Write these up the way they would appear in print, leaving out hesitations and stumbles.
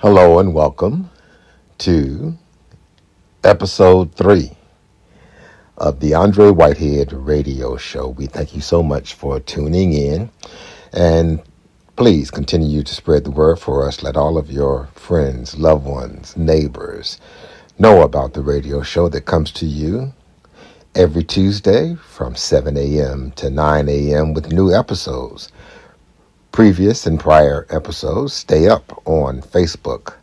Hello and welcome to episode 3 of the Andre Whitehead Radio Show. We thank you so much for tuning in, and please continue to spread the word for us. Let all of your friends, loved ones, neighbors know about the radio show that comes to you every Tuesday from 7 a.m. to 9 a.m. with new episodes. Previous and prior episodes stay up on Facebook,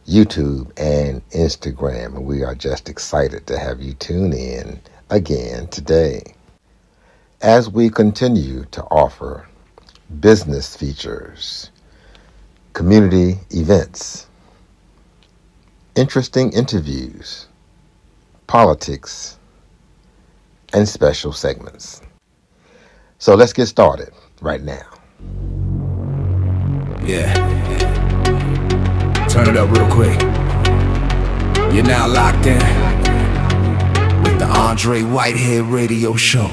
YouTube, and Instagram. And we are just excited to have you tune in again today as we continue to offer business features, community events, interesting interviews, politics, and special segments. So let's get started right now. Yeah. Turn it up real quick. You're now locked in with the Andre Whitehead Radio Show.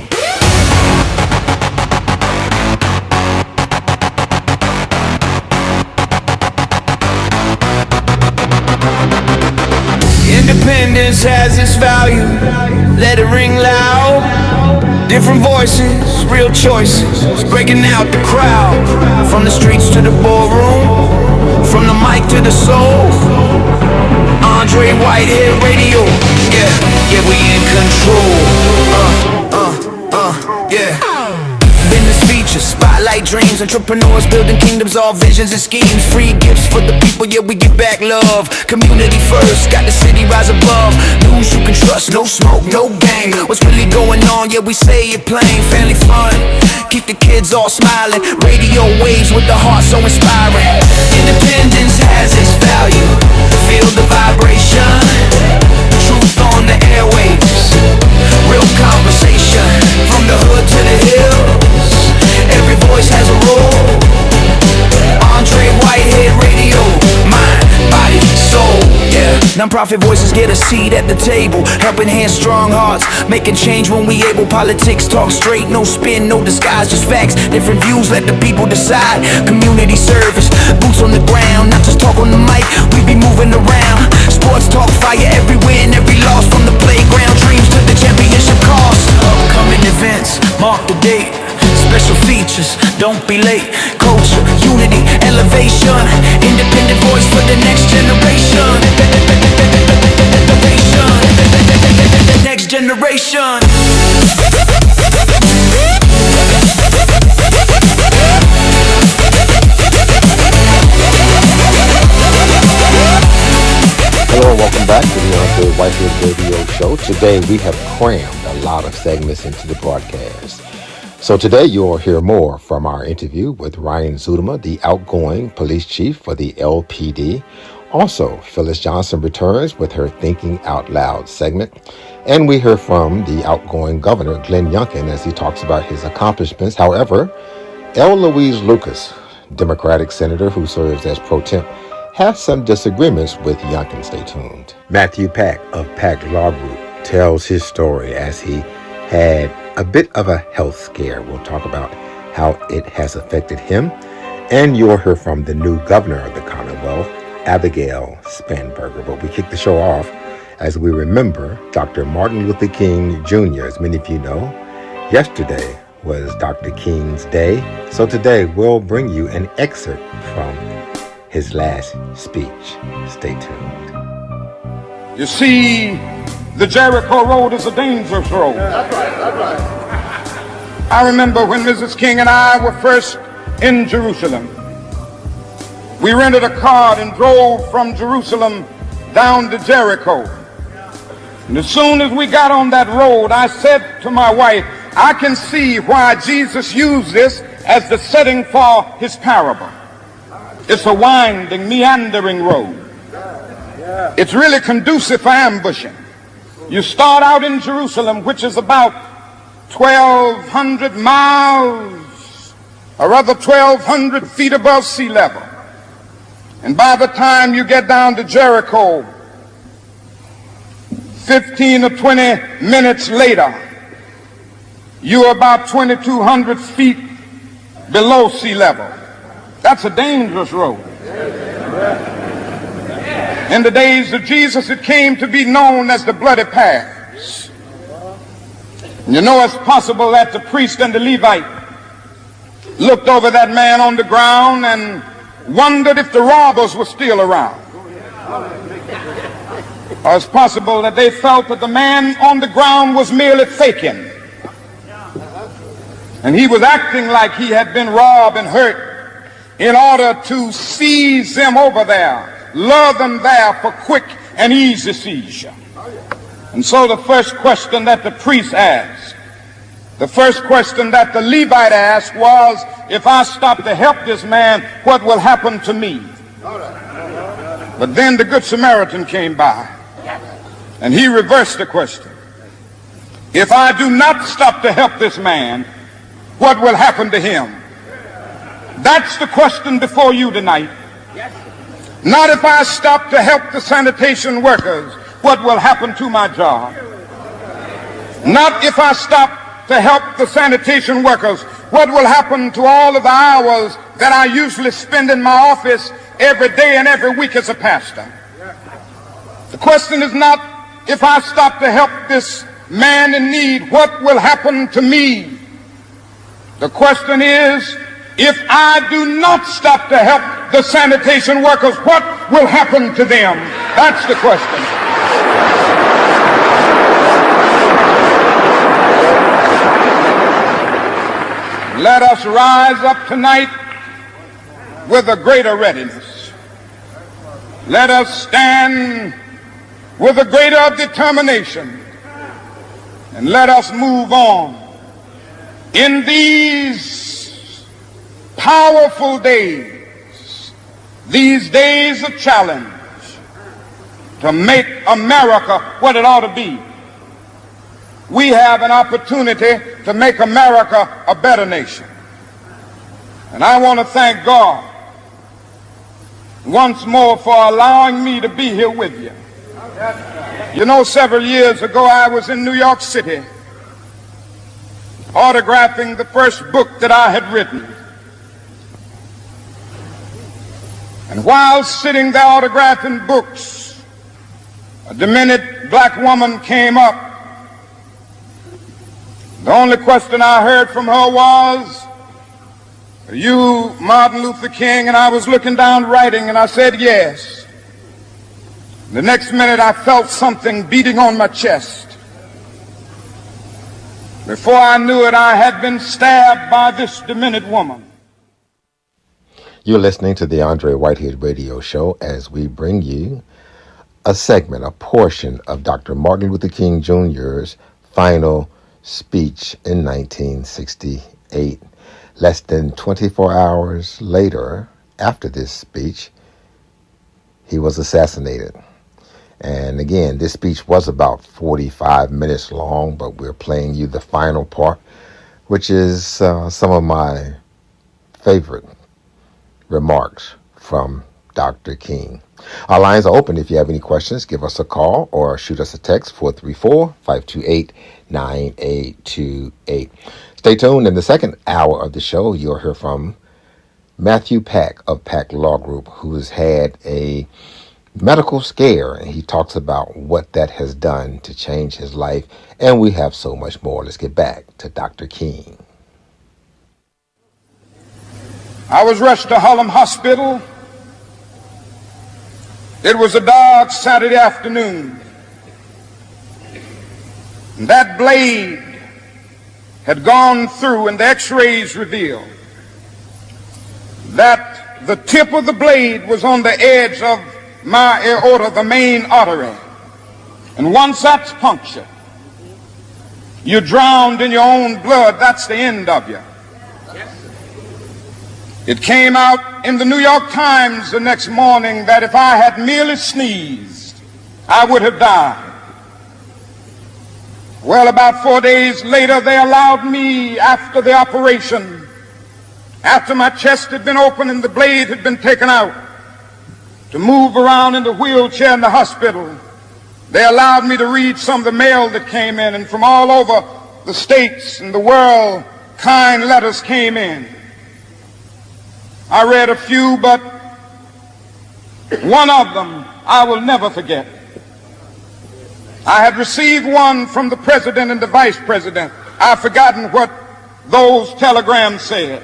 Independence has its value. Let it ring loud. Different voices, real choices, breaking out the crowd. From the streets to the ballroom, from the mic to the soul. Andre Whitehead Radio, yeah, we in control. Yeah. Business features, spotlight dreams, entrepreneurs building kingdoms, all visions and schemes. Free gifts for the people, yeah, we give back love. Community first, got the city rise above. News you can trust, no smoke, no gang. What's really going on, yeah, we say it plain. Family fun, keep the kids all smiling. Radio waves with the heart so inspiring. Independence has its value, feel the vibration. Truth on the airwaves, real conversation. From the hood to the hills, every voice has a role. Andre Whitehead Radio, mind, body, soul, yeah. Non-profit voices get a seat at the table, helping hands, strong hearts, making change when we able. Politics talk straight, no spin, no disguise, just facts. Different views, let the people decide. Community service, boots on the ground, not just talk on the mic, we be moving around. Sports talk, fire every win, every loss. From the playground dreams to the championship cause. Upcoming events, mark the date. Special features, don't be late. Culture, unity, elevation. Independent voice for the next generation. Next generation. Hello and welcome back to the Andre Whitehead Radio Show. Today we have crammed a lot of segments into the broadcast. So today you'll hear more from our interview with Ryan Zudema, the outgoing police chief for the LPD. Also, Phyllis Johnson returns with her Thinking Out Loud segment. And we hear from the outgoing governor, Glenn Youngkin, as he talks about his accomplishments. However, L. Louise Lucas, Democratic senator who serves as pro temp, has some disagreements with Youngkin. Stay tuned. Matthew Pack of Pack Law Group tells his story as he had a bit of a health scare. We'll talk about how it has affected him. And you'll hear from the new governor of the Commonwealth, Abigail Spanberger. But we kick the show off as we remember Dr. Martin Luther King Jr. As many of you know, yesterday was Dr. King's Day. So today we'll bring you an excerpt from his last speech. Stay tuned. You see, the Jericho Road is a dangerous road. That's right. I remember when Mrs. King and I were first in Jerusalem. We rented a car and drove from Jerusalem down to Jericho. And as soon as we got on that road, I said to my wife, I can see why Jesus used this as the setting for his parable. It's a winding, meandering road. It's really conducive for ambushing. You start out in Jerusalem, which is about 1,200 miles, or rather 1,200 feet above sea level. And by the time you get down to Jericho, 15 or 20 minutes later, you're about 2,200 feet below sea level. That's a dangerous road. In the days of Jesus, it came to be known as the bloody paths. You know, it's possible that the priest and the Levite looked over that man on the ground and wondered if the robbers were still around. Or it's possible that they felt that the man on the ground was merely faking, and he was acting like he had been robbed and hurt in order to seize them over there, lure them there for quick and easy seizure. And so the first question that the priest asked, the first question that the Levite asked was, if I stop to help this man, what will happen to me? But then the Good Samaritan came by, and he reversed the question. If I do not stop to help this man, what will happen to him? That's the question before you tonight. Not if I stop to help the sanitation workers, what will happen to my job? Not if I stop to help the sanitation workers, what will happen to all of the hours that I usually spend in my office every day and every week as a pastor? The question is not, if I stop to help this man in need, what will happen to me? The question is, if I do not stop to help the sanitation workers, what will happen to them? That's the question. Let us rise up tonight with a greater readiness. Let us stand with a greater determination, and let us move on in these powerful days, these days of challenge, to make America what it ought to be. We have an opportunity to make America a better nation. And I want to thank God once more for allowing me to be here with you. You know, several years ago I was in New York City autographing the first book that I had written. And while sitting there autographing books, a demented black woman came up. The only question I heard from her was, "Are you Martin Luther King?" And I was looking down writing, and I said, "Yes." The next minute I felt something beating on my chest. Before I knew it, I had been stabbed by this demented woman. You're listening to the Andre Whitehead Radio Show as we bring you a segment, a portion of Dr. Martin Luther King Jr.'s final speech in 1968. Less than 24 hours later, after this speech, he was assassinated. And again, this speech was about 45 minutes long, but we're playing you the final part, which is some of my favorite remarks from Dr. King. Our lines are open. If you have any questions, give us a call or shoot us a text, 434-528-9828. Stay tuned. In the second hour of the show, you'll hear from Matthew Pack of Pack Law Group, who has had a medical scare, and he talks about what that has done to change his life, and we have so much more. Let's get back to Dr. King. I was rushed to Harlem Hospital. It was a dark Saturday afternoon. And that blade had gone through, and the x-rays revealed that the tip of the blade was on the edge of my aorta, the main artery. And once that's punctured, you're drowned in your own blood. That's the end of you. It came out in the New York Times the next morning that if I had merely sneezed, I would have died. Well, about 4 days later, they allowed me, after the operation, after my chest had been opened and the blade had been taken out, to move around in the wheelchair in the hospital. They allowed me to read some of the mail that came in, and from all over the states and the world, kind letters came in. I read a few, but One of them I will never forget. I had received one from the president and the vice president. I've forgotten what those telegrams said.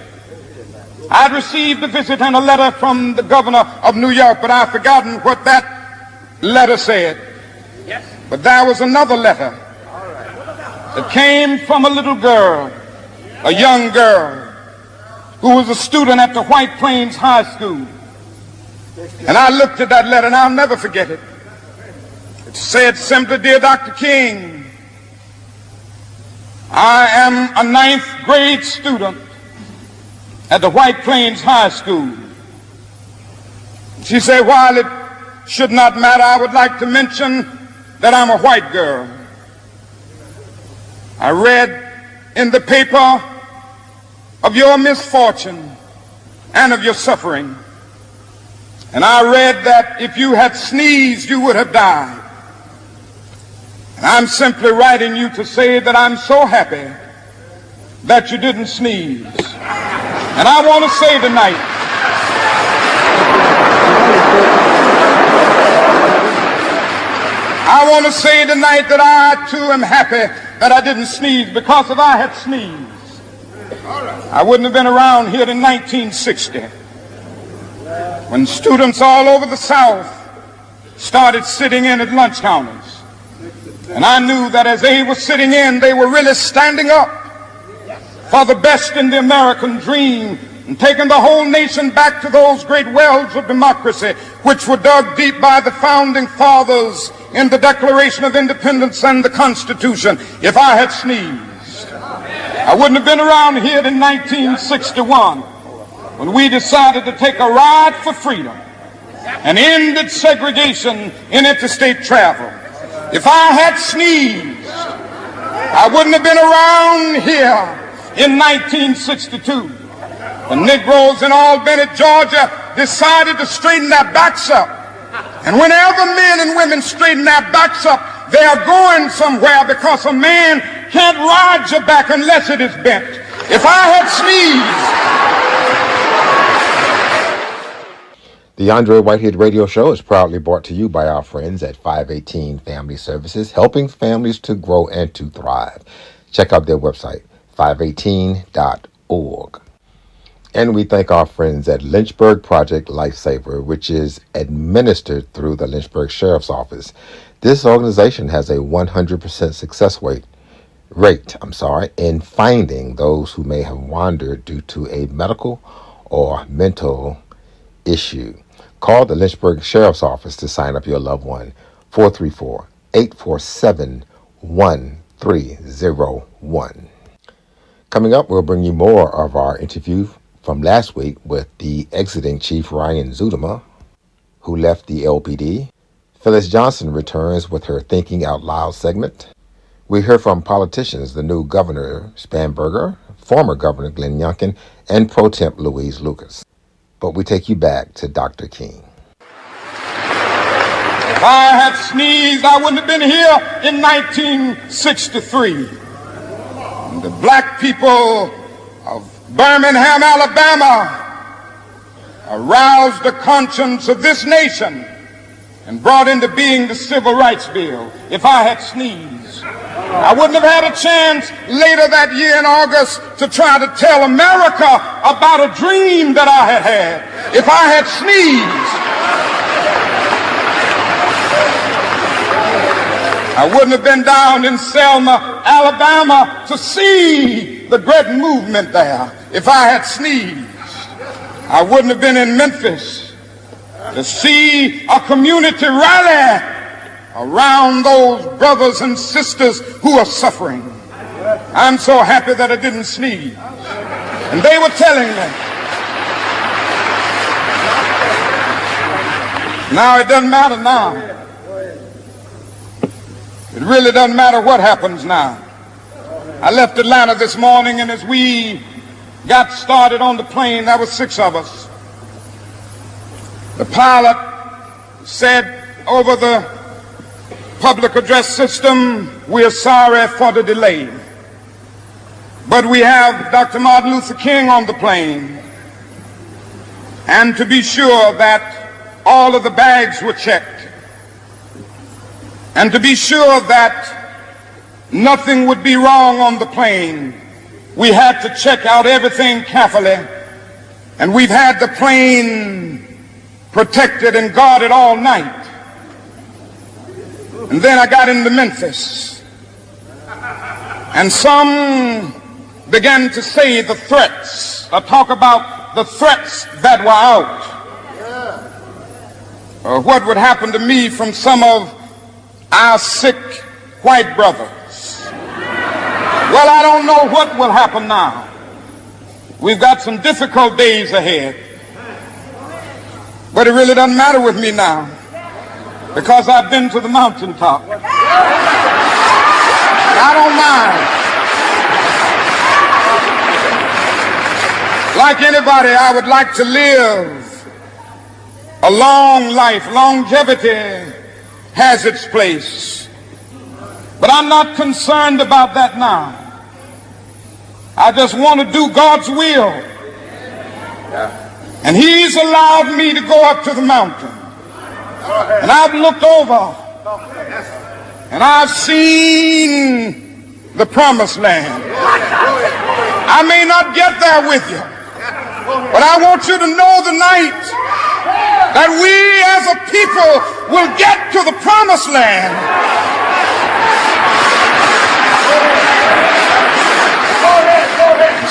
I'd received a visit and a letter from the governor of New York, but I've forgotten what that letter said. But there was another letter that came from a little girl, a young girl, who was a student at the White Plains High School. And I looked at that letter, and I'll never forget it. It said simply, "Dear Dr. King, I am a 9th grade student at the White Plains High School." She said, "While it should not matter, I would like to mention that I'm a white girl. I read in the paper of your misfortune and of your suffering. And I read that if you had sneezed, you would have died. And I'm simply writing you to say that I'm so happy that you didn't sneeze. And I want to say tonight, that I too am happy that I didn't sneeze, because if I had sneezed, I wouldn't have been around here in 1960, when students all over the South started sitting in at lunch counters. And I knew that as they were sitting in, they were really standing up for the best in the American dream and taking the whole nation back to those great wells of democracy which were dug deep by the founding fathers in the Declaration of Independence and the Constitution. If I had sneezed, I wouldn't have been around here in 1961 when we decided to take a ride for freedom and ended segregation in interstate travel. If I had sneezed, I wouldn't have been around here in 1962. The Negroes in Albany, Georgia, decided to straighten their backs up. And whenever men and women straighten their backs up, they are going somewhere, because a man can't ride your back unless it is bent. If I had sneezed. The Andre Whitehead Radio Show is proudly brought to you by our friends at 518 Family Services, helping families to grow and to thrive. Check out their website, 518.org. And we thank our friends at Lynchburg Project Lifesaver, which is administered through the Lynchburg Sheriff's Office. This organization has a 100% success rate in finding those who may have wandered due to a medical or mental issue. Call the Lynchburg Sheriff's Office to sign up your loved one, 434-847-1301. Coming up, we'll bring you more of our interview from last week with the exiting Chief Ryan Zudema, who left the LPD. Phyllis Johnson returns with her Thinking Out Loud segment. We hear from politicians, the new Governor Spanberger, former Governor Glenn Youngkin, and Pro Temp Louise Lucas. But we take you back to Dr. King. If I had sneezed, I wouldn't have been here in 1963. And the black people of Birmingham, Alabama, aroused the conscience of this nation and brought into being the Civil Rights Bill. If I had sneezed, I wouldn't have had a chance later that year in August to try to tell America about a dream that I had had. If I had sneezed, I wouldn't have been down in Selma, Alabama to see the great movement there. If I had sneezed, I wouldn't have been in Memphis to see a community rally around those brothers and sisters who are suffering. I'm so happy that I didn't sneeze. And they were telling me, now it doesn't matter now. It really doesn't matter what happens now. I left Atlanta this morning, and as we got started on the plane, there were 6 of us. The pilot said over the public address system, "We're sorry for the delay, but we have Dr. Martin Luther King on the plane, and to be sure that all of the bags were checked. And to be sure that nothing would be wrong on the plane, we had to check out everything carefully. And we've had the plane protected and guarded all night. And then I got into Memphis. And some began to say the threats, or talk about the threats that were out. What would happen to me from some of our sick white brothers? Well, I don't know what will happen now. We've got some difficult days ahead. But it really doesn't matter with me now, because I've been to the mountaintop. I don't mind. Like anybody, I would like to live a long life. Longevity has its place. But I'm not concerned about that now. I just want to do God's will. And He's allowed me to go up to the mountain. And I've looked over and I've seen the promised land. I may not get there with you, but I want you to know tonight that we as a people will get to the promised land.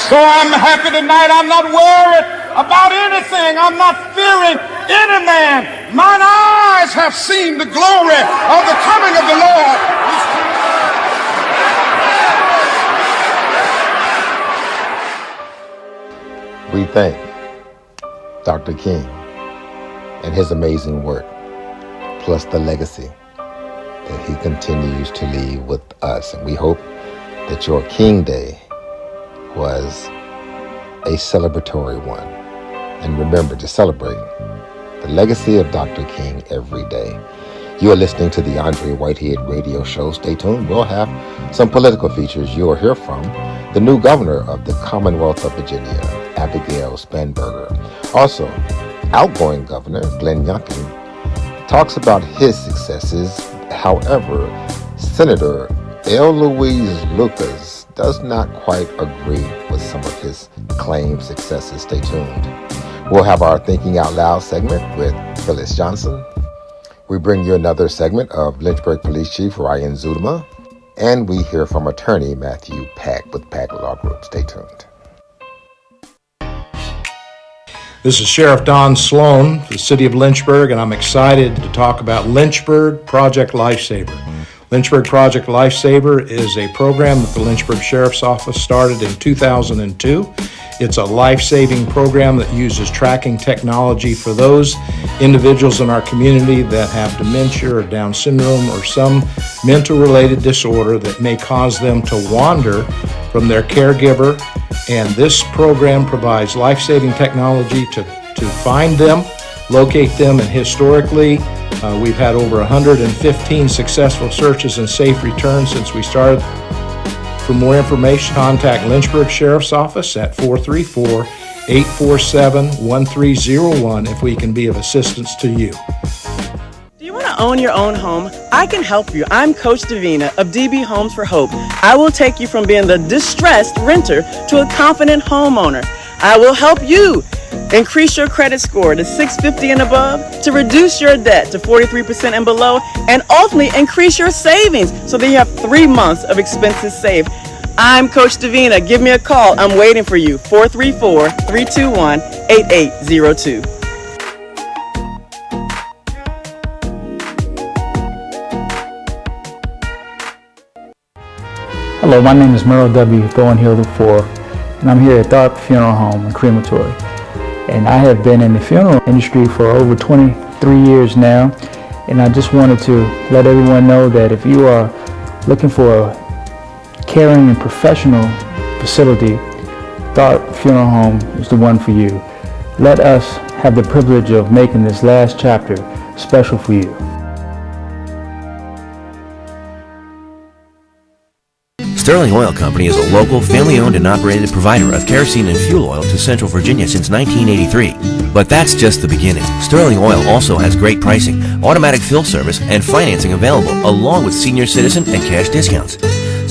So I'm happy tonight. I'm not worried about anything. I'm not fearing any man. Mine eyes have seen the glory of the coming of the Lord. We thank Dr. King and his amazing work, plus the legacy that he continues to leave with us. And we hope that your King Day was a celebratory one. And remember to celebrate the legacy of Dr. King every day. You are listening to the Andre Whitehead Radio Show. Stay tuned. We'll have some political features. You will hear from the new governor of the Commonwealth of Virginia, Abigail Spanberger. Also, outgoing Governor Glenn Youngkin talks about his successes. However, Senator L. Louise Lucas does not quite agree with some of his claimed successes. Stay tuned. We'll have our Thinking Out Loud segment with Phyllis Johnson. We bring you another segment of Lynchburg Police Chief Ryan Zudema. And we hear from attorney Matthew Pack with Pack Law Group. Stay tuned. This is Sheriff Don Sloan, the city of Lynchburg, and I'm excited to talk about Lynchburg Project Lifesaver. Lynchburg Project Lifesaver is a program that the Lynchburg Sheriff's Office started in 2002. It's a life-saving program that uses tracking technology for those individuals in our community that have dementia or Down syndrome or some mental-related disorder that may cause them to wander from their caregiver. And this program provides life-saving technology to find them, locate them, and historically, we've had over 115 successful searches and safe returns since we started. For more information, contact Lynchburg Sheriff's Office at 434-847-1301 if we can be of assistance to you. Do you want to own your own home? I can help you. I'm Coach Davina of DB Homes for Hope. I will take you from being the distressed renter to a confident homeowner. I will help you increase your credit score to 650 and above, to reduce your debt to 43% and below, and ultimately increase your savings so that you have 3 months of expenses saved. I'm Coach Davina. Give me a call. I'm waiting for you. 434-321-8802. Hello, my name is Merle W. Thornhill IV, and I'm here at Tharp Funeral Home and Crematory. And I have been in the funeral industry for over 23 years now, and I just wanted to let everyone know that if you are looking for a caring and professional facility, Tharp Funeral Home is the one for you. Let us have the privilege of making this last chapter special for you. Sterling Oil Company is a local, family-owned and operated provider of kerosene and fuel oil to Central Virginia since 1983. But that's just the beginning. Sterling Oil also has great pricing, automatic fill service, and financing available, along with senior citizen and cash discounts.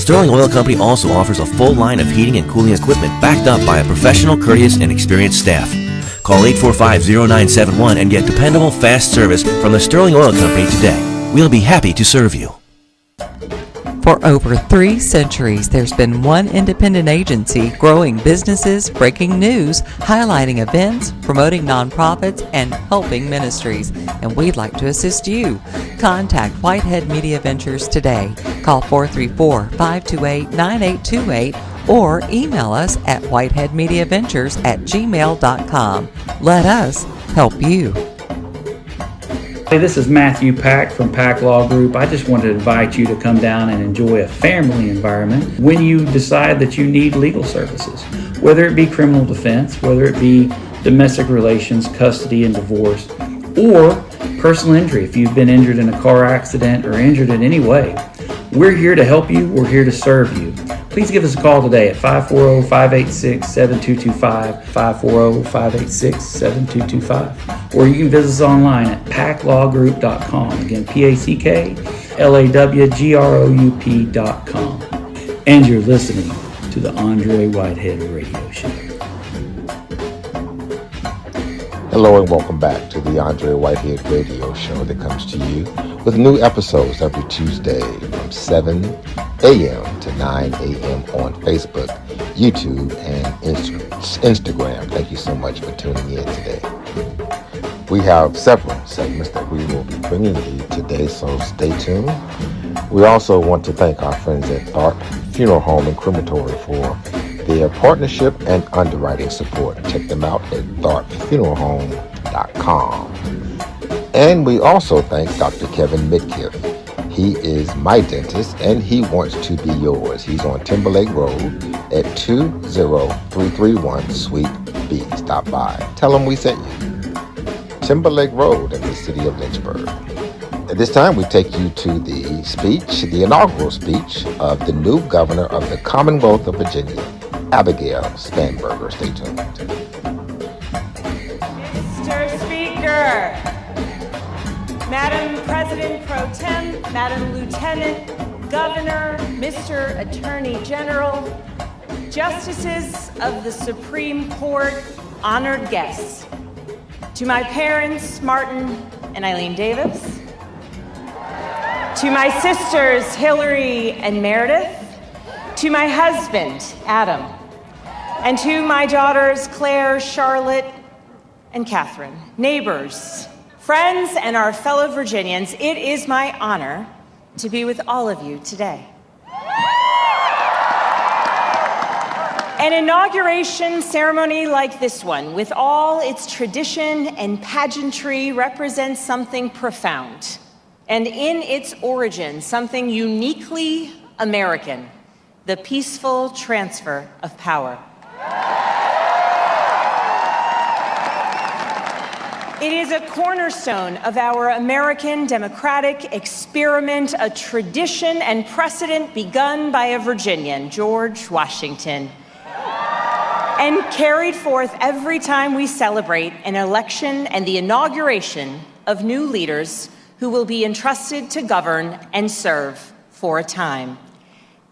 Sterling Oil Company also offers a full line of heating and cooling equipment backed up by a professional, courteous, and experienced staff. Call 845-0971 and get dependable, fast service from the Sterling Oil Company today. We'll be happy to serve you. For over 3 centuries, there's been one independent agency growing businesses, breaking news, highlighting events, promoting nonprofits, and helping ministries. And we'd like to assist you. Contact Whitehead Media Ventures today. Call 434-528-9828 or email us at whiteheadmediaventures@gmail.com. Let us help you. Hey, this is Matthew Pack from Pack Law Group. I just wanted to invite you to come down and enjoy a family environment when you decide that you need legal services, whether it be criminal defense, whether it be domestic relations, custody and divorce, or personal injury. If you've been injured in a car accident or injured in any way, we're here to help you. We're here to serve you. Please give us a call today at 540-586-7225, 540-586-7225, or you can visit us online at packlawgroup.com. Again, PACKLAWGROUP.com. And you're listening to the Andre Whitehead Radio Show. Hello and welcome back to the Andre Whitehead Radio Show that comes to you with new episodes every Tuesday from 7 a.m. to 9 a.m. on Facebook, YouTube, and Instagram. Thank you so much for tuning in today. We have several segments that we will be bringing you today, so stay tuned. We also want to thank our friends at Tharp Funeral Home and Crematory for their partnership and underwriting support. Check them out at tharpfuneralhome.com. And we also thank Dr. Kevin Midkiff. He is my dentist, and he wants to be yours. He's on Timberlake Road at 20331 Suite B. Stop by. Tell him we sent you. Timberlake Road in the city of Lynchburg. At this time, we take you to the speech, the inaugural speech of the new governor of the Commonwealth of Virginia, Abigail Spanberger. Stay tuned. Mr. Speaker, Madam President Pro Tem, Madam Lieutenant Governor, Mr. Attorney General, Justices of the Supreme Court, honored guests, to my parents, Martin and Eileen Davis, to my sisters, Hillary and Meredith, to my husband, Adam, and to my daughters, Claire, Charlotte, and Catherine, neighbors, friends, and our fellow Virginians, it is my honor to be with all of you today. An inauguration ceremony like this one, with all its tradition and pageantry, represents something profound, and in its origin, something uniquely American: the peaceful transfer of power. It is a cornerstone of our American democratic experiment, a tradition and precedent begun by a Virginian, George Washington, and carried forth every time we celebrate an election and the inauguration of new leaders who will be entrusted to govern and serve for a time.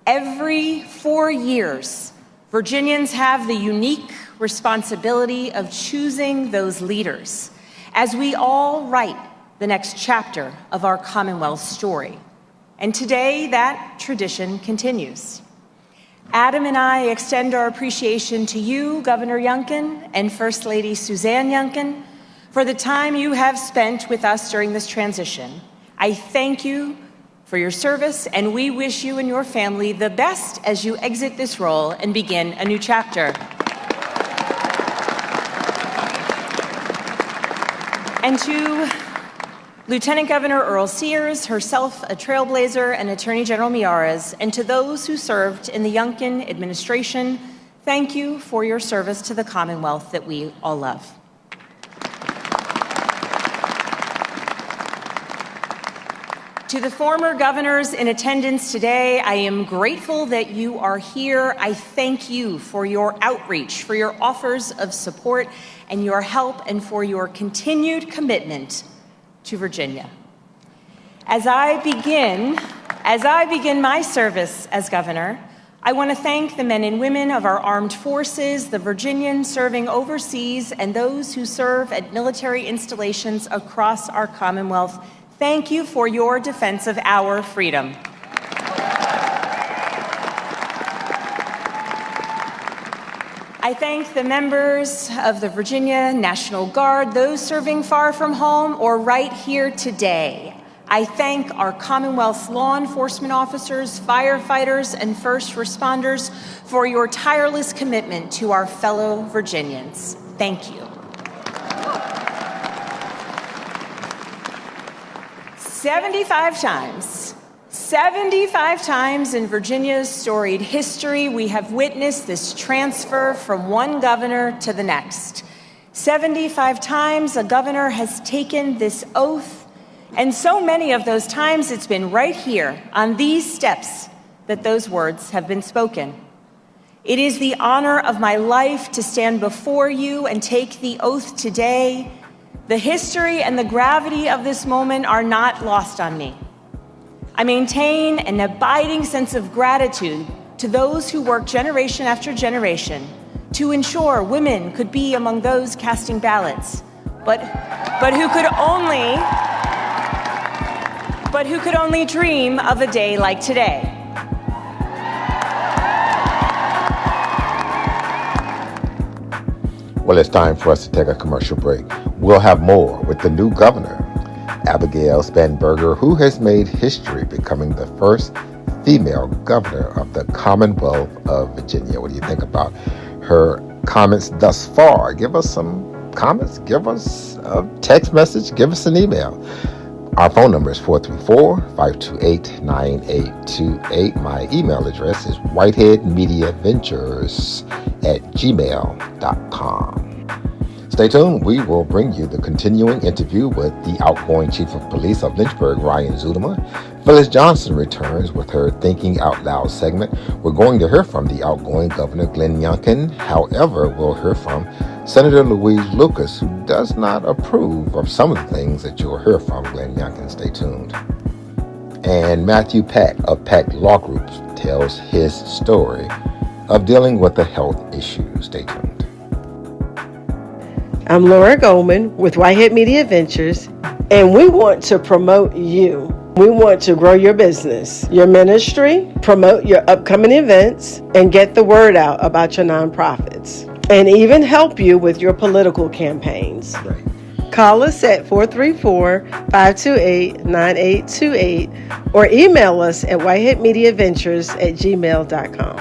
Every 4 years, Virginians have the unique responsibility of choosing those leaders as we all write the next chapter of our Commonwealth story. And today, that tradition continues. Adam and I extend our appreciation to you, Governor Youngkin, and First Lady Suzanne Youngkin, for the time you have spent with us during this transition. I thank you for your service, and we wish you and your family the best as you exit this role and begin a new chapter. And to Lieutenant Governor Earl Sears, herself a trailblazer, and Attorney General Miyares, and to those who served in the Youngkin administration, thank you for your service to the Commonwealth that we all love. To the former governors in attendance today, I am grateful that you are here. I thank you for your outreach, for your offers of support and your help, and for your continued commitment to Virginia. As I begin my service as governor, I want to thank the men and women of our armed forces, the Virginians serving overseas, and those who serve at military installations across our Commonwealth. Thank you for your defense of our freedom. I thank the members of the Virginia National Guard, those serving far from home or right here today. I thank our Commonwealth's law enforcement officers, firefighters, and first responders for your tireless commitment to our fellow Virginians. Thank you. 75 times in Virginia's storied history, we have witnessed this transfer from one governor to the next. 75 times a governor has taken this oath, and so many of those times it's been right here on these steps that those words have been spoken. It is the honor of my life to stand before you and take the oath today. The history and the gravity of this moment are not lost on me. I maintain an abiding sense of gratitude to those who work generation after generation to ensure women could be among those casting ballots, but who could only dream of a day like today. Well, it's time for us to take a commercial break. We'll have more with the new governor, Abigail Spanberger, who has made history becoming the first female governor of the Commonwealth of Virginia. What do you think about her comments thus far? Give us some comments, give us a text message, give us an email. Our phone number is 434-528-9828. My email address is whiteheadmediaventures@gmail.com. Stay tuned. We will bring you the continuing interview with the outgoing Chief of Police of Lynchburg, Ryan Zudema. Phyllis Johnson returns with her Thinking Out Loud segment. We're going to hear from the outgoing Governor Glenn Youngkin. However, we'll hear from Senator Louise Lucas, who does not approve of some of the things that you'll hear from Glenn Youngkin. Stay tuned. And Matthew Pack of Pack Law Group tells his story of dealing with a health issue. Stay tuned. I'm Laura Goldman with Whitehead Media Ventures, and we want to promote you. We want to grow your business, your ministry, promote your upcoming events, and get the word out about your nonprofits, and even help you with your political campaigns. Right. Call us at 434-528-9828 or email us at whiteheadmediaventures@gmail.com.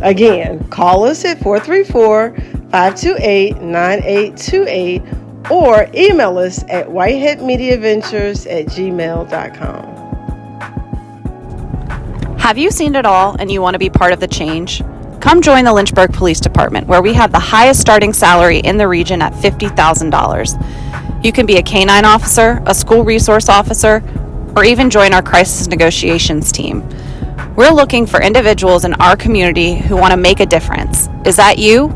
Again, call us at 434-528-9828 or email us at whiteheadmediaventures@gmail.com. Have you seen it all and you want to be part of the change? Come join the Lynchburg Police Department, where we have the highest starting salary in the region at $50,000. You can be a canine officer, a school resource officer, or even join our crisis negotiations team. We're looking for individuals in our community who want to make a difference. Is that you?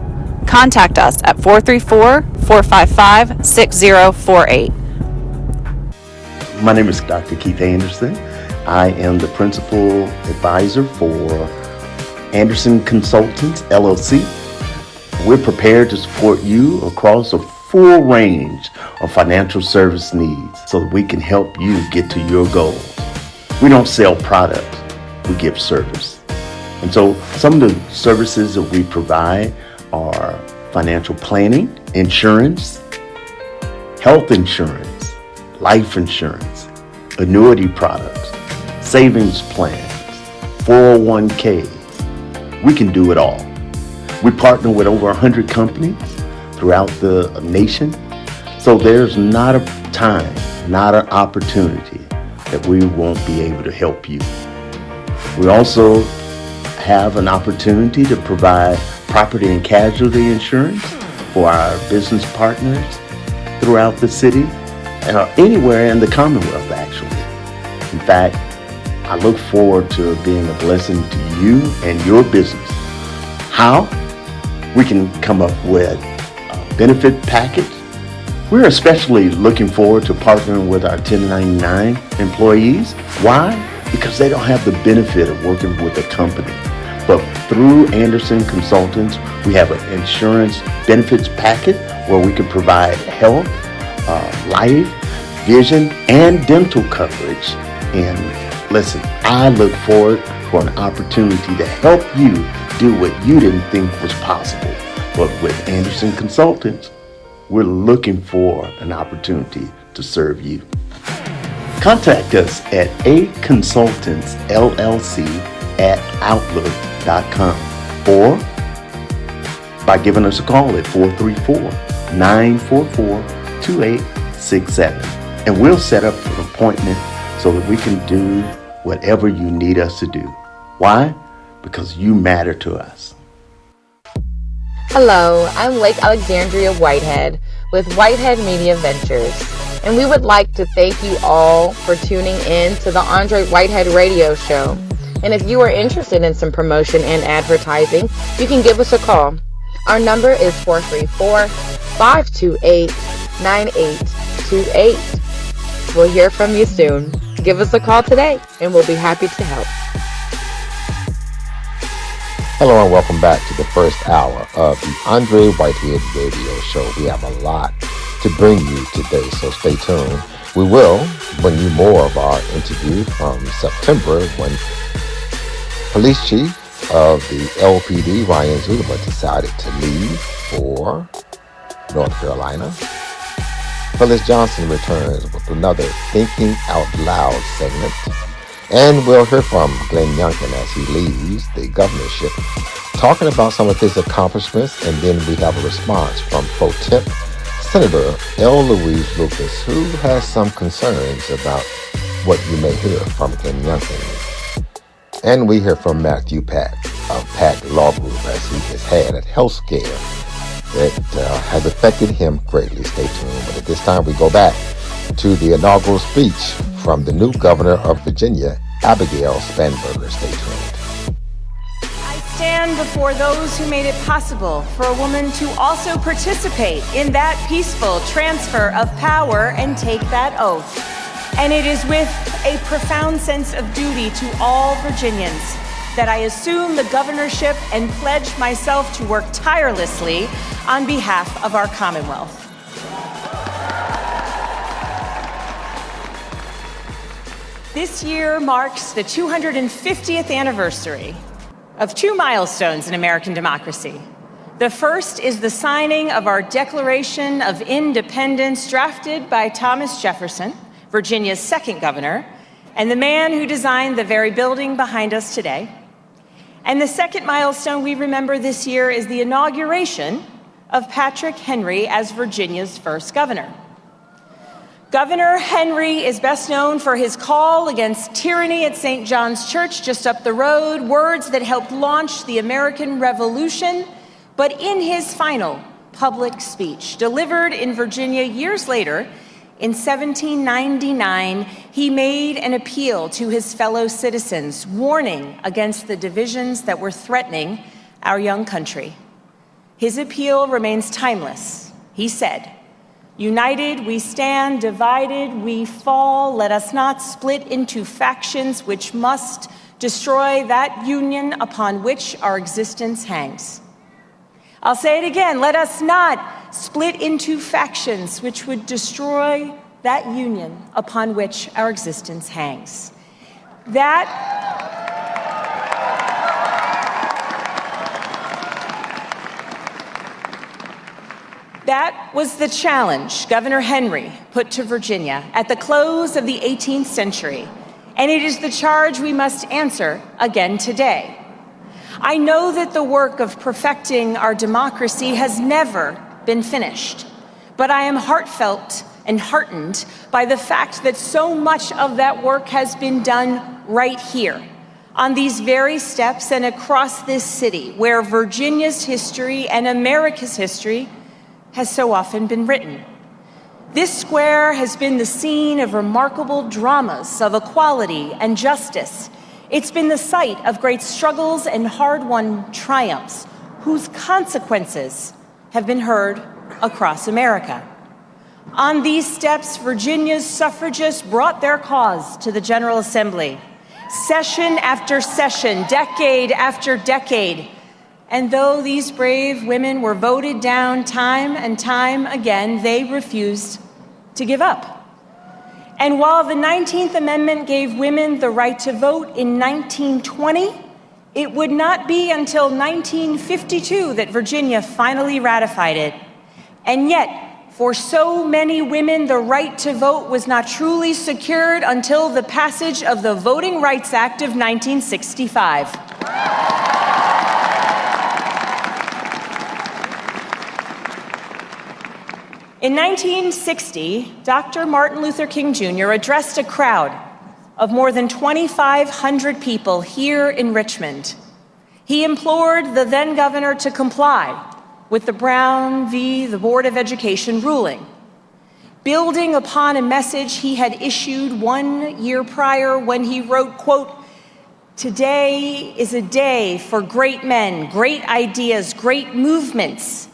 Contact us at 434-455-6048. My name is Dr. Keith Anderson. I am the principal advisor for Anderson Consultants, LLC. We're prepared to support you across a full range of financial service needs so that we can help you get to your goals. We don't sell products, we give service. And so some of the services that we provide are financial planning, insurance, health insurance, life insurance, annuity products, savings plans, 401k. We can do it all. We partner with over 100 companies throughout the nation. So there's not a time, not an opportunity that we won't be able to help you. We also have an opportunity to provide property and casualty insurance for our business partners throughout the city and anywhere in the Commonwealth, actually. In fact, I look forward to being a blessing to you and your business. How? We can come up with a benefit package. We're especially looking forward to partnering with our 1099 employees. Why? Because they don't have the benefit of working with a company. But through Anderson Consultants, we have an insurance benefits package where we can provide health, life, vision, and dental coverage. And listen, I look forward for an opportunity to help you do what you didn't think was possible. But with Anderson Consultants, we're looking for an opportunity to serve you. Contact us at aconsultantsllc@outlook.com or by giving us a call at 434-944-2867. And we'll set up an appointment so that we can do whatever you need us to do. Why? Because you matter to us. Hello, I'm Lake Alexandria Whitehead with Whitehead Media Ventures, and we would like to thank you all for tuning in to the Andre Whitehead Radio Show. And if you are interested in some promotion and advertising, you can give us a call. Our number is 434-528-9828. We'll hear from you soon. Give us a call today, and we'll be happy to help. Hello and welcome back to the first hour of the Andre Whitehead Radio Show. We have a lot to bring you today, so stay tuned. We will bring you more of our interview from September when Police Chief of the LPD, Ryan Zudema, decided to leave for North Carolina. Phyllis Johnson returns with another Thinking Out Loud segment. And we'll hear from Glenn Youngkin as he leaves the governorship, talking about some of his accomplishments, and then we have a response from Pro Temp Senator L. Louise Lucas, who has some concerns about what you may hear from Glenn Youngkin. And we hear from Matthew Pack of Pack Law Group as he has had a health scare that has affected him greatly. Stay tuned. But at this time, we go back to the inaugural speech from the new governor of Virginia, Abigail Spanberger. Stay tuned. I stand before those who made it possible for a woman to also participate in that peaceful transfer of power and take that oath. And it is with a profound sense of duty to all Virginians that I assume the governorship and pledge myself to work tirelessly on behalf of our Commonwealth. This year marks the 250th anniversary of two milestones in American democracy. The first is the signing of our Declaration of Independence, drafted by Thomas Jefferson, Virginia's second governor, and the man who designed the very building behind us today. And the second milestone we remember this year is the inauguration of Patrick Henry as Virginia's first governor. Governor Henry is best known for his call against tyranny at St. John's Church just up the road, words that helped launch the American Revolution. But in his final public speech, delivered in Virginia years later, in 1799, he made an appeal to his fellow citizens, warning against the divisions that were threatening our young country. His appeal remains timeless. He said, "United we stand, divided we fall. Let us not split into factions which must destroy that union upon which our existence hangs." I'll say it again. Let us not split into factions which would destroy that union upon which our existence hangs. That was the challenge Governor Henry put to Virginia at the close of the 18th century, and it is the charge we must answer again today. I know that the work of perfecting our democracy has never been finished, but I am heartfelt and heartened by the fact that so much of that work has been done right here, on these very steps and across this city, where Virginia's history and America's history has so often been written. This square has been the scene of remarkable dramas of equality and justice. It's been the site of great struggles and hard-won triumphs, whose consequences have been heard across America. On these steps, Virginia's suffragists brought their cause to the General Assembly, session after session, decade after decade. And though these brave women were voted down time and time again, they refused to give up. And while the 19th Amendment gave women the right to vote in 1920, it would not be until 1952 that Virginia finally ratified it. And yet, for so many women, the right to vote was not truly secured until the passage of the Voting Rights Act of 1965. In 1960, Dr. Martin Luther King Jr. addressed a crowd of more than 2,500 people here in Richmond. He implored the then governor to comply with the Brown v. the Board of Education ruling, building upon a message he had issued 1 year prior when he wrote, quote, "Today is a day for great men, great ideas, great movements."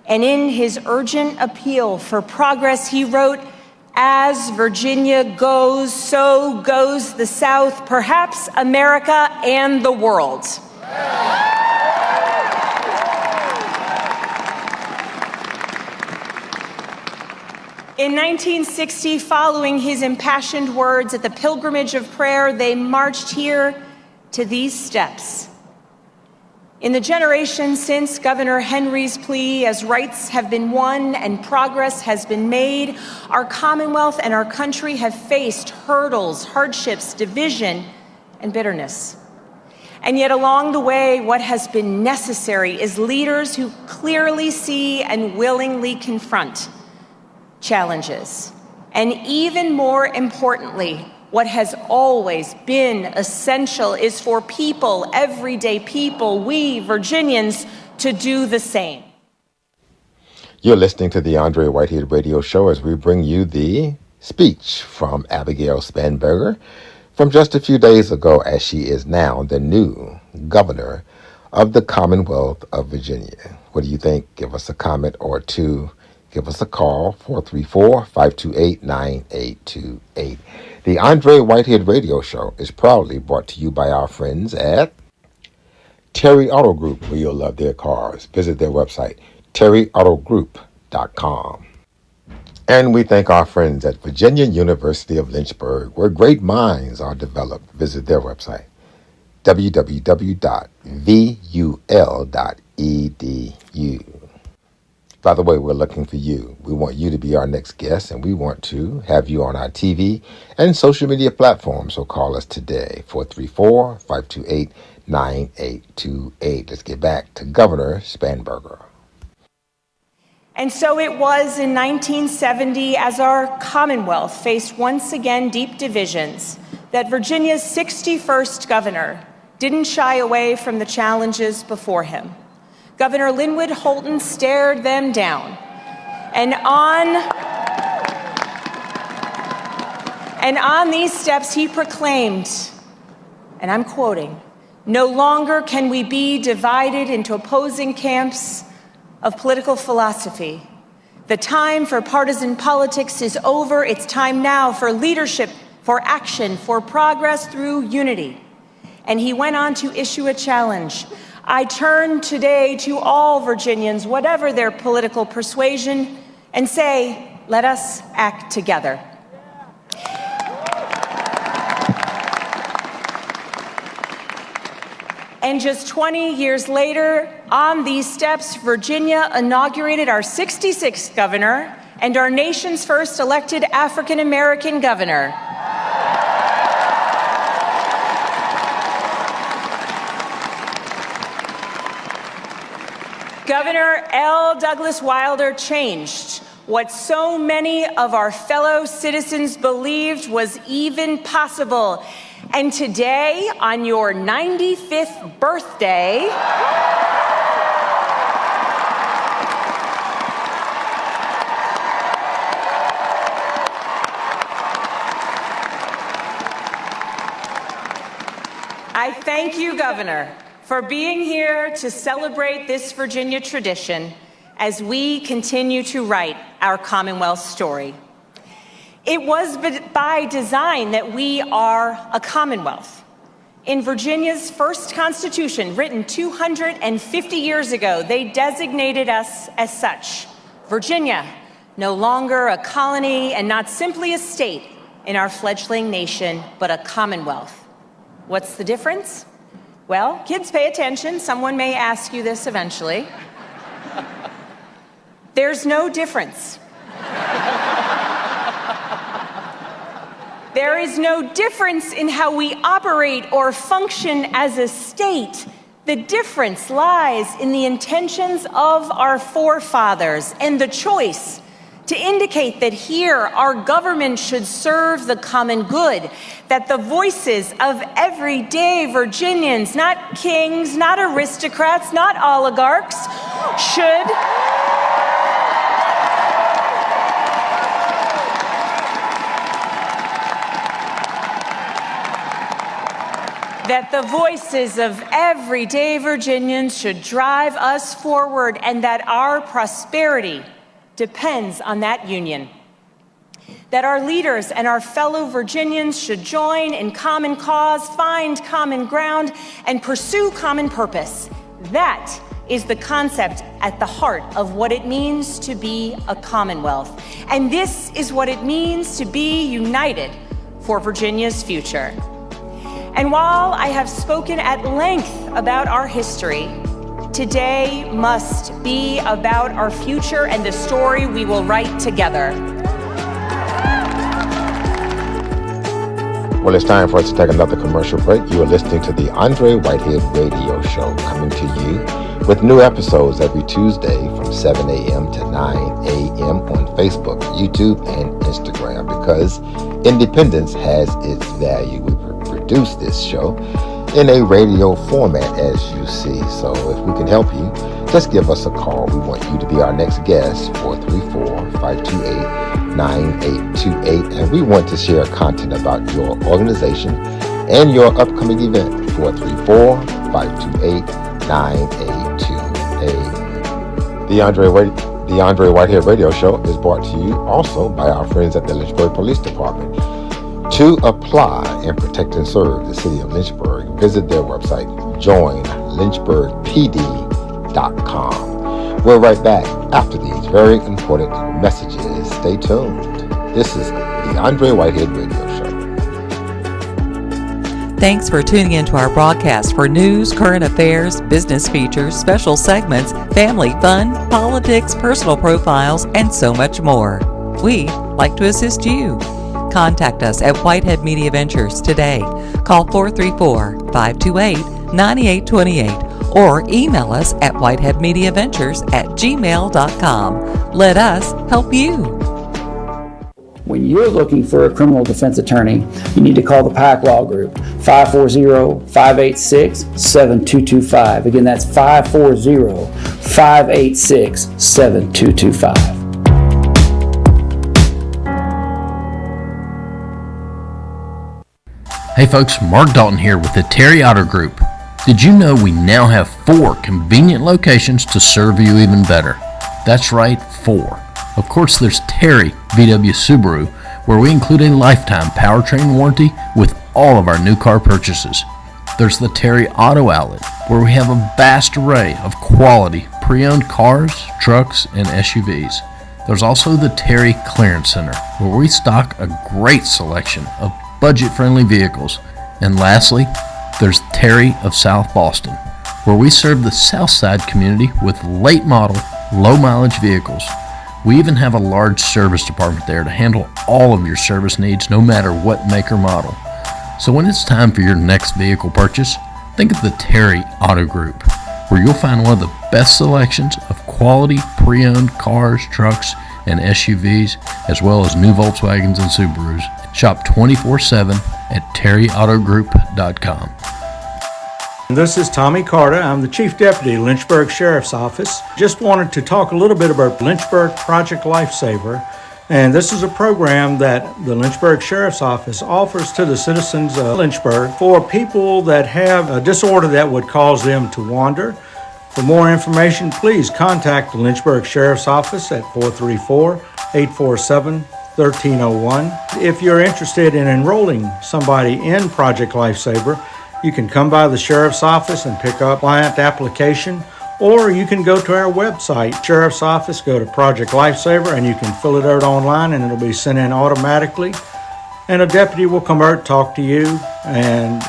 And in his urgent appeal for progress, he wrote, "As Virginia goes, so goes the South, perhaps America and the world." In 1960, following his impassioned words at the Pilgrimage of Prayer, they marched here to these steps. In the generation since Governor Henry's plea, as rights have been won and progress has been made, our Commonwealth and our country have faced hurdles, hardships, division, and bitterness. And yet along the way, what has been necessary is leaders who clearly see and willingly confront challenges. And even more importantly, what has always been essential is for people, everyday people, we Virginians, to do the same. You're listening to the Andre Whitehead Radio Show as we bring you the speech from Abigail Spanberger from just a few days ago, as she is now the new governor of the Commonwealth of Virginia. What do you think? Give us a comment or two. Give us a call, 434-528-9828. The Andre Whitehead Radio Show is proudly brought to you by our friends at Terry Auto Group, where you'll love their cars. Visit their website, terryautogroup.com. And we thank our friends at Virginia University of Lynchburg, where great minds are developed. Visit their website, www.vul.edu. By the way, we're looking for you. We want you to be our next guest, and we want to have you on our TV and social media platforms. So call us today, 434-528-9828. Let's get back to Governor Spanberger. And so it was in 1970, as our Commonwealth faced once again deep divisions, that Virginia's 61st governor didn't shy away from the challenges before him. Governor Linwood Holton stared them down. And on these steps, he proclaimed, and I'm quoting, "No longer can we be divided into opposing camps of political philosophy. The time for partisan politics is over. It's time now for leadership, for action, for progress through unity." And he went on to issue a challenge. "I turn today to all Virginians, whatever their political persuasion, and say, let us act together." And just 20 years later, on these steps, Virginia inaugurated our 66th governor and our nation's first elected African-American governor. Governor L. Douglas Wilder changed what so many of our fellow citizens believed was even possible. And today, on your 95th birthday, I thank you, Governor, for being here to celebrate this Virginia tradition as we continue to write our Commonwealth story. It was by design that we are a Commonwealth. In Virginia's first Constitution, written 250 years ago, they designated us as such. Virginia, no longer a colony and not simply a state in our fledgling nation, but a Commonwealth. What's the difference? Well, kids, pay attention. Someone may ask you this eventually. There's no difference. There is no difference in how we operate or function as a state. The difference lies in the intentions of our forefathers and the choice to indicate that here our government should serve the common good, that the voices of everyday Virginians, not kings, not aristocrats, not oligarchs, should that the voices of everyday Virginians should drive us forward, and that our prosperity depends on that union. That our leaders and our fellow Virginians should join in common cause, find common ground, and pursue common purpose. That is the concept at the heart of what it means to be a Commonwealth. And this is what it means to be united for Virginia's future. And while I have spoken at length about our history, today must be about our future and the story we will write together. Well, it's time for us to take another commercial break. You are listening to the Andre Whitehead Radio Show, coming to you with new episodes every Tuesday from 7 a.m. to 9 a.m. on Facebook, YouTube, and Instagram, because independence has its value. We produce this show in a radio format, as you see. So if we can help you, just give us a call. We want you to be our next guest, 434-528-9828. And we want to share content about your organization and your upcoming event, 434-528-9828. The Andre Whitehead Radio Show is brought to you also by our friends at the Lynchburg Police Department. To apply and protect and serve the city of Lynchburg, visit their website, joinlynchburgpd.com. We're right back after these very important messages. Stay tuned. This is the Andre Whitehead Radio Show. Thanks for tuning in to our broadcast for news, current affairs, business features, special segments, family fun, politics, personal profiles, and so much more. We like to assist you. Contact us at Whitehead Media Ventures today. Call 434-528-9828 or email us at whiteheadmediaventures@gmail.com. Let us help you. When you're looking for a criminal defense attorney, you need to call the Pack Law Group, 540-586-7225. Again, that's 540-586-7225. Hey folks, Mark Dalton here with the Terry Auto Group. Did you know we now have 4 convenient locations to serve you even better? That's right, 4. Of course, there's Terry VW Subaru, where we include a lifetime powertrain warranty with all of our new car purchases. There's the Terry Auto Outlet, where we have a vast array of quality pre-owned cars, trucks, and SUVs. There's also the Terry Clearance Center, where we stock a great selection of budget-friendly vehicles. And lastly, there's Terry of South Boston, where we serve the South Side community with late model, low mileage vehicles. We even have a large service department there to handle all of your service needs, no matter what make or model. So when it's time for your next vehicle purchase, think of the Terry Auto Group, where you'll find one of the best selections of quality pre-owned cars, trucks, and SUVs, as well as new Volkswagens and Subarus. Shop 24/7 at terryautogroup.com. This is Tommy Carter. I'm the Chief Deputy, Lynchburg Sheriff's Office. Just wanted to talk a little bit about Lynchburg Project Lifesaver. And this is a program that the Lynchburg Sheriff's Office offers to the citizens of Lynchburg for people that have a disorder that would cause them to wander. For more information, please contact the Lynchburg Sheriff's Office at 434-847-1301. If you're interested in enrolling somebody in Project Lifesaver, you can come by the Sheriff's Office and pick up client application, or you can go to our website, Sheriff's Office, go to Project Lifesaver, and you can fill it out online and it'll be sent in automatically. And a deputy will come out, talk to you, and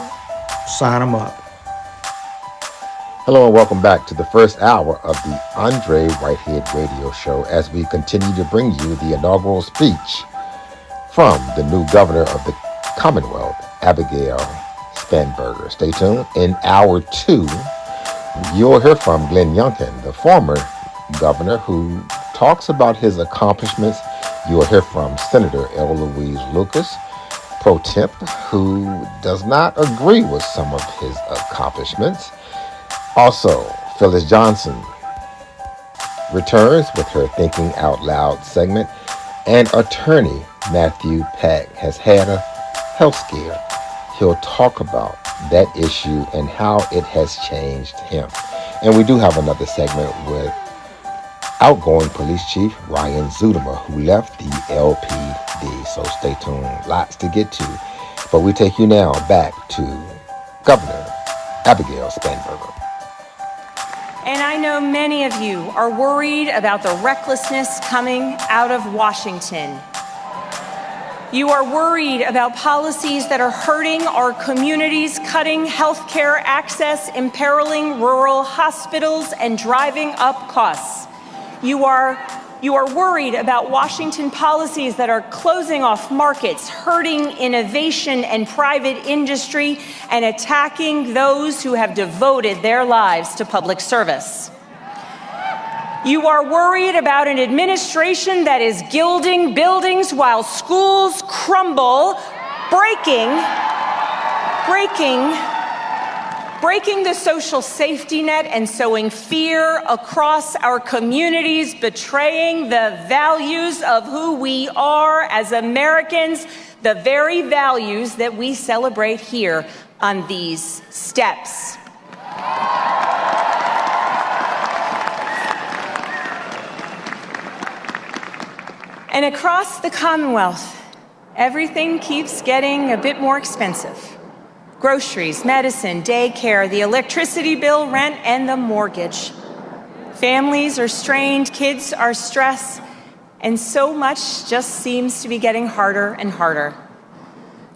sign them up. Hello and welcome back to the first hour of the Andre Whitehead Radio Show as we continue to bring you the inaugural speech from the new governor of the Commonwealth, Abigail Spanberger. Stay tuned. In hour 2, you'll hear from Glenn Youngkin, the former governor, who talks about his accomplishments. You'll hear from Senator L. Louise Lucas, pro temp, who does not agree with some of his accomplishments. Also, Phyllis Johnson returns with her Thinking Out Loud segment, and attorney Matthew Pack has had a health scare. He'll talk about that issue and how it has changed him. And we do have another segment with outgoing police chief Ryan Zudema, who left the LPD. So stay tuned, lots to get to. But we take you now back to Governor Abigail Spanberger. And I know many of you are worried about the recklessness coming out of Washington. You are worried about policies that are hurting our communities, cutting healthcare access, imperiling rural hospitals, and driving up costs. You are worried about Washington policies that are closing off markets, hurting innovation and private industry, and attacking those who have devoted their lives to public service. You are worried about an administration that is gilding buildings while schools crumble, breaking the social safety net and sowing fear across our communities, betraying the values of who we are as Americans, the very values that we celebrate here on these steps. And across the Commonwealth, everything keeps getting a bit more expensive. Groceries, medicine, daycare, the electricity bill, rent, and the mortgage. Families are strained, kids are stressed, and so much just seems to be getting harder and harder.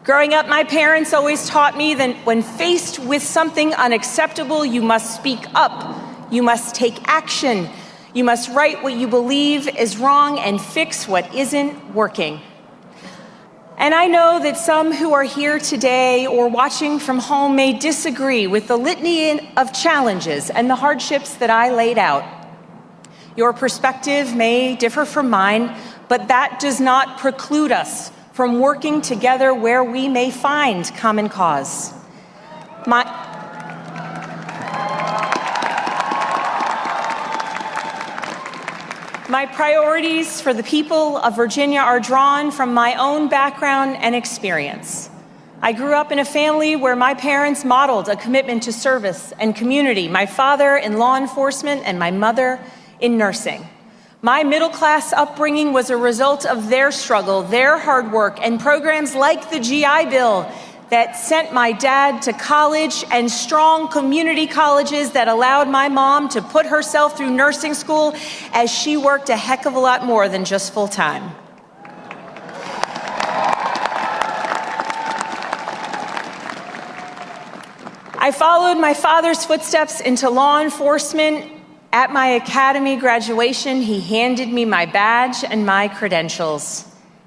Growing up, my parents always taught me that when faced with something unacceptable, you must speak up, you must take action, you must write what you believe is wrong and fix what isn't working. And I know that some who are here today or watching from home may disagree with the litany of challenges and the hardships that I laid out. Your perspective may differ from mine, but that does not preclude us from working together where we may find common cause. My priorities for the people of Virginia are drawn from my own background and experience. I grew up in a family where my parents modeled a commitment to service and community, my father in law enforcement and my mother in nursing. My middle-class upbringing was a result of their struggle, their hard work, and programs like the GI Bill that sent my dad to college, and strong community colleges that allowed my mom to put herself through nursing school as she worked a heck of a lot more than just full-time. I followed my father's footsteps into law enforcement. At my academy graduation, he handed me my badge and my credentials.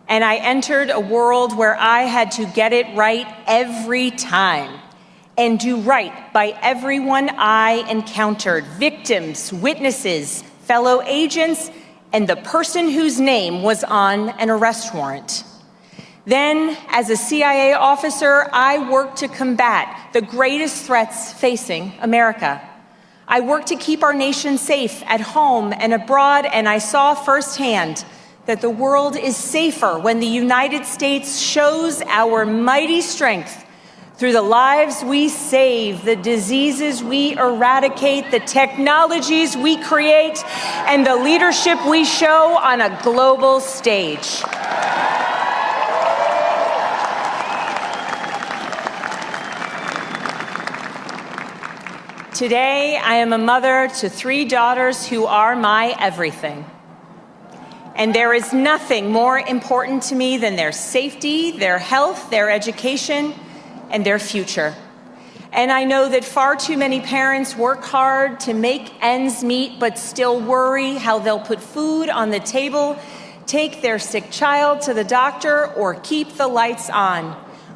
And I entered a world where I had to get it right every time and do right by everyone I encountered, victims, witnesses, fellow agents, and the person whose name was on an arrest warrant. Then, as a CIA officer, I worked to combat the greatest threats facing America. I worked to keep our nation safe at home and abroad, and I saw firsthand that the world is safer when the United States shows our mighty strength through the lives we save, the diseases we eradicate, the technologies we create, and the leadership we show on a global stage. Today, I am a mother to 3 daughters who are my everything. And there is nothing more important to me than their safety, their health, their education, and their future. And I know that far too many parents work hard to make ends meet, but still worry how they'll put food on the table, take their sick child to the doctor, or keep the lights on.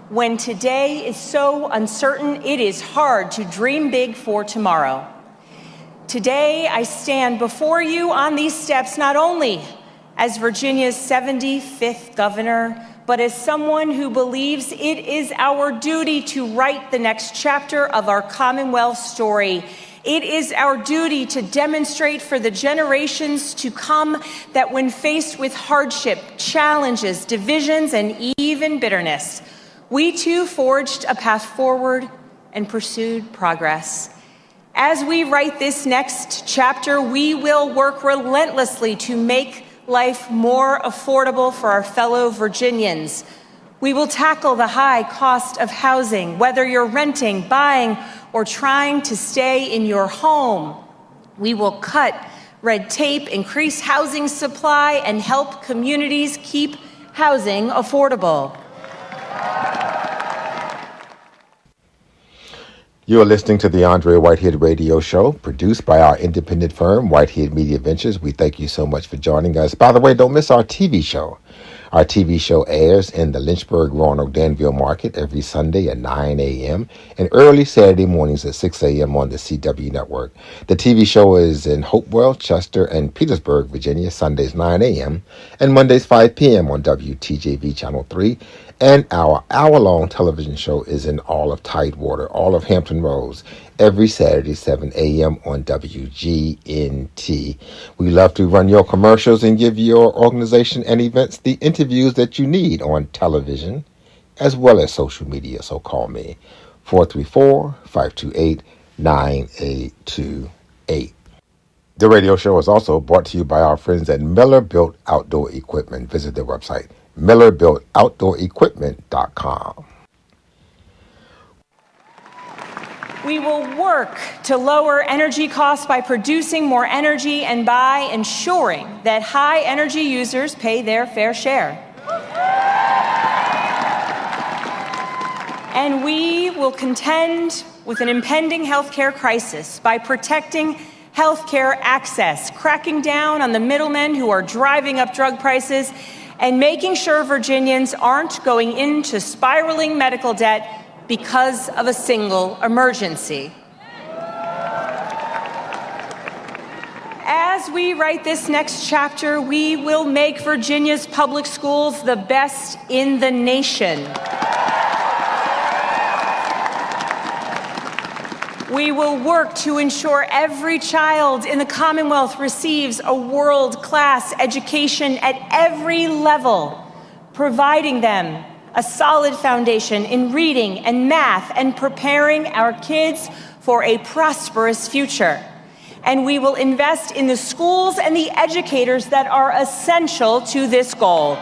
When today is so uncertain, it is hard to dream big for tomorrow. Today, I stand before you on these steps not only as Virginia's 75th governor, but as someone who believes it is our duty to write the next chapter of our Commonwealth story. It is our duty to demonstrate for the generations to come that when faced with hardship, challenges, divisions, and even bitterness, we too forged a path forward and pursued progress. As we write this next chapter, we will work relentlessly to make life more affordable for our fellow Virginians. We will tackle the high cost of housing, whether you're renting, buying, or trying to stay in your home. We will cut red tape, increase housing supply, and help communities keep housing affordable. You're listening to the Andre Whitehead Radio Show, produced by our independent firm, Whitehead Media Ventures. We thank you so much for joining us. By the way, don't miss our TV show. Our TV show airs in the Lynchburg, Roanoke, Danville market every Sunday at 9 a.m. and early Saturday mornings at 6 a.m. on the CW network. The TV show is in Hopewell, Chester, and Petersburg, Virginia, Sundays 9 a.m. and Mondays 5 p.m. on WTJV Channel 3. And our hour-long television show is in all of Tidewater, all of Hampton Roads, every Saturday, 7 a.m. on WGNT. We love to run your commercials and give your organization and events the interviews that you need on television, as well as social media. So call me, 434-528-9828. The radio show is also brought to you by our friends at Miller Built Outdoor Equipment. Visit their website, MillerBuiltOutdoorEquipment.com. We will work to lower energy costs by producing more energy and by ensuring that high energy users pay their fair share. And we will contend with an impending healthcare crisis by protecting healthcare access, cracking down on the middlemen who are driving up drug prices, and making sure Virginians aren't going into spiraling medical debt because of a single emergency. As we write this next chapter, we will make Virginia's public schools the best in the nation. We will work to ensure every child in the Commonwealth receives a world-class education at every level, providing them a solid foundation in reading and math and preparing our kids for a prosperous future. And we will invest in the schools and the educators that are essential to this goal.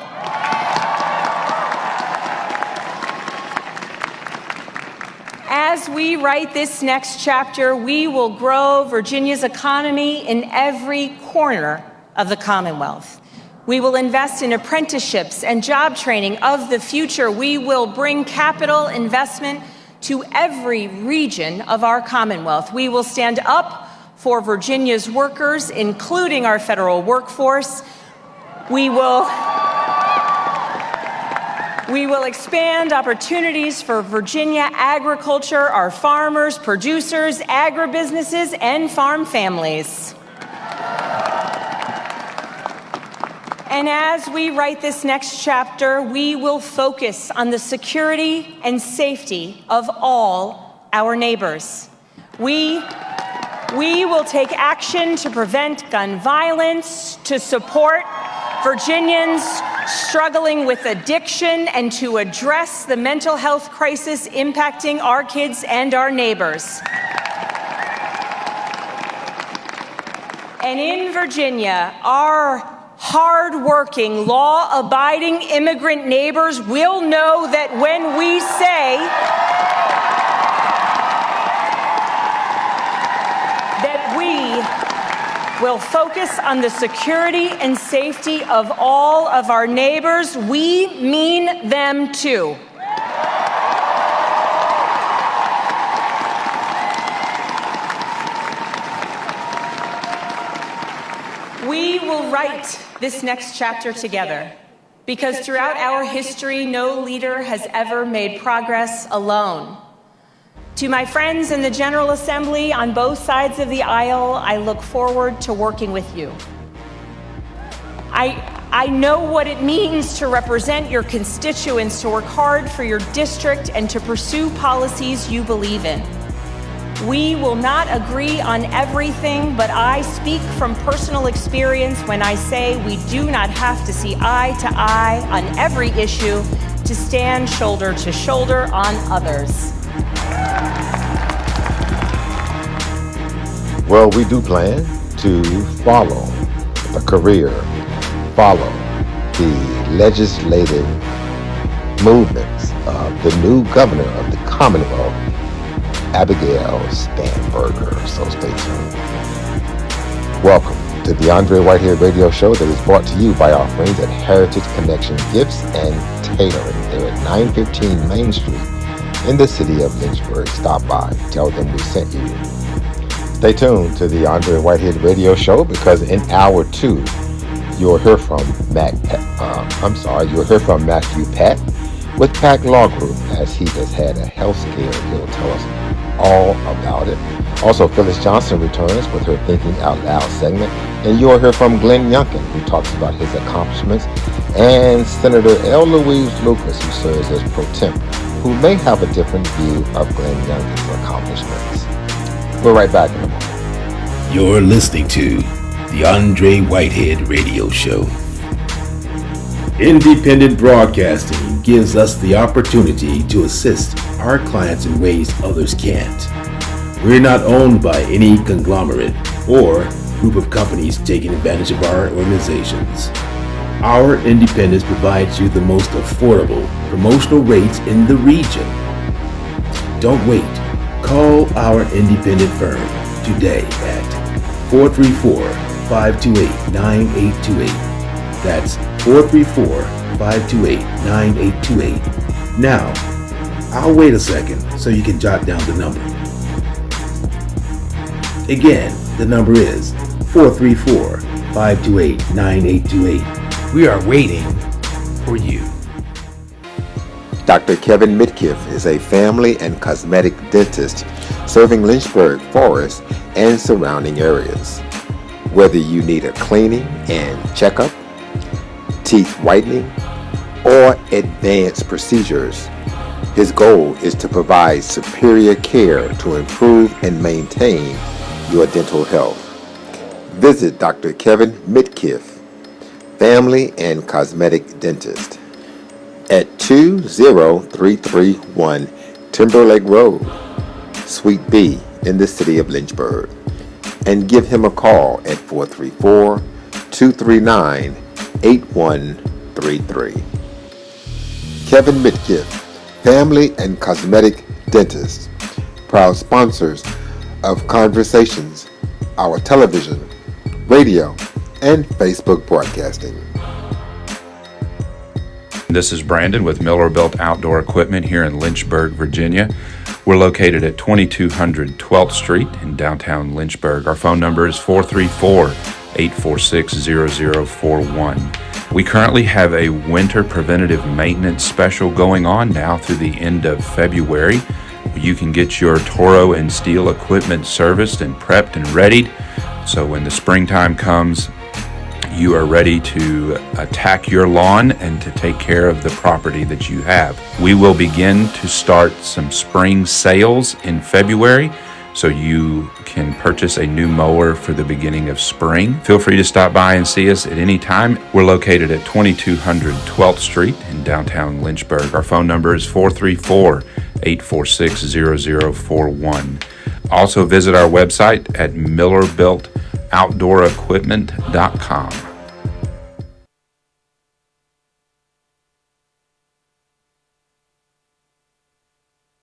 As we write this next chapter, we will grow Virginia's economy in every corner of the Commonwealth. We will invest in apprenticeships and job training of the future. We will bring capital investment to every region of our Commonwealth. We will stand up for Virginia's workers, including our federal workforce. We will expand opportunities for Virginia agriculture, our farmers, producers, agribusinesses, and farm families. And as we write this next chapter, we will focus on the security and safety of all our neighbors. We will take action to prevent gun violence, to support Virginians struggling with addiction, and to address the mental health crisis impacting our kids and our neighbors. And in Virginia, our hard-working, law-abiding immigrant neighbors will know that when we say that we will focus on the security and safety of all of our neighbors, we mean them too. We will write this next chapter together, because throughout our history, no leader has ever made progress alone. To my friends in the General Assembly on both sides of the aisle, I look forward to working with you. I know what it means to represent your constituents, to work hard for your district, and to pursue policies you believe in. We will not agree on everything, but I speak from personal experience when I say we do not have to see eye to eye on every issue to stand shoulder to shoulder on others. Well, we do plan to follow the career, follow the legislative movements of the new governor of the Commonwealth, Abigail Spanberger. So stay tuned. Welcome to the Andre Whitehead Radio Show that is brought to you by our friends at Heritage Connection Gifts and Tailoring. They're at 915 Main Street in the city of Lynchburg. Stop by. Tell them we sent you. Stay tuned to the Andre Whitehead Radio Show, because in hour 2, you'll hear from Matthew Pack with Pack Law Group, as he has had a health scare. He'll tell us all about it. Also, Phyllis Johnson returns with her Thinking Out Loud segment, and you'll hear from Glenn Youngkin, who talks about his accomplishments, and Senator L. Louise Lucas, who serves as pro temp, who may have a different view of Glenn Youngkin's accomplishments. We're right back in a moment. You're listening to the Andre Whitehead Radio Show. Independent broadcasting gives us the opportunity to assist our clients in ways others can't. We're not owned by any conglomerate or group of companies taking advantage of our organizations. Our independence provides you the most affordable promotional rates in the region. Don't wait. Call our independent firm today at 434-528-9828. That's 434-528-9828. Now, I'll wait a second so you can jot down the number. Again, the number is 434-528-9828. We are waiting for you. Dr. Kevin Mitkiff is a family and cosmetic dentist serving Lynchburg, Forest, and surrounding areas. Whether you need a cleaning and checkup, teeth whitening, or advanced procedures, his goal is to provide superior care to improve and maintain your dental health. Visit Dr. Kevin Mitkiff, Family and Cosmetic Dentist, at 20331 Timberlake Road, Suite B in the city of Lynchburg, and give him a call at 434-239-8133. Kevin Mitkiff, Family and Cosmetic Dentist, proud sponsors of Conversations, our television, radio, and Facebook broadcasting. This is Brandon with Miller Built Outdoor Equipment here in Lynchburg, Virginia. We're located at 2200 12th Street in downtown Lynchburg. Our phone number is 434-846-0041. We currently have a winter preventative maintenance special going on now through the end of February. You can get your Toro and Steel equipment serviced and prepped and readied, so when the springtime comes, you are ready to attack your lawn and to take care of the property that you have. We will begin to start some spring sales in February. so you can purchase a new mower for the beginning of spring. Feel free to stop by and see us at any time. We're located at 2200 12th Street in downtown Lynchburg. Our phone number is 434-846-0041. Also visit our website at millerbuiltoutdoorequipment.com.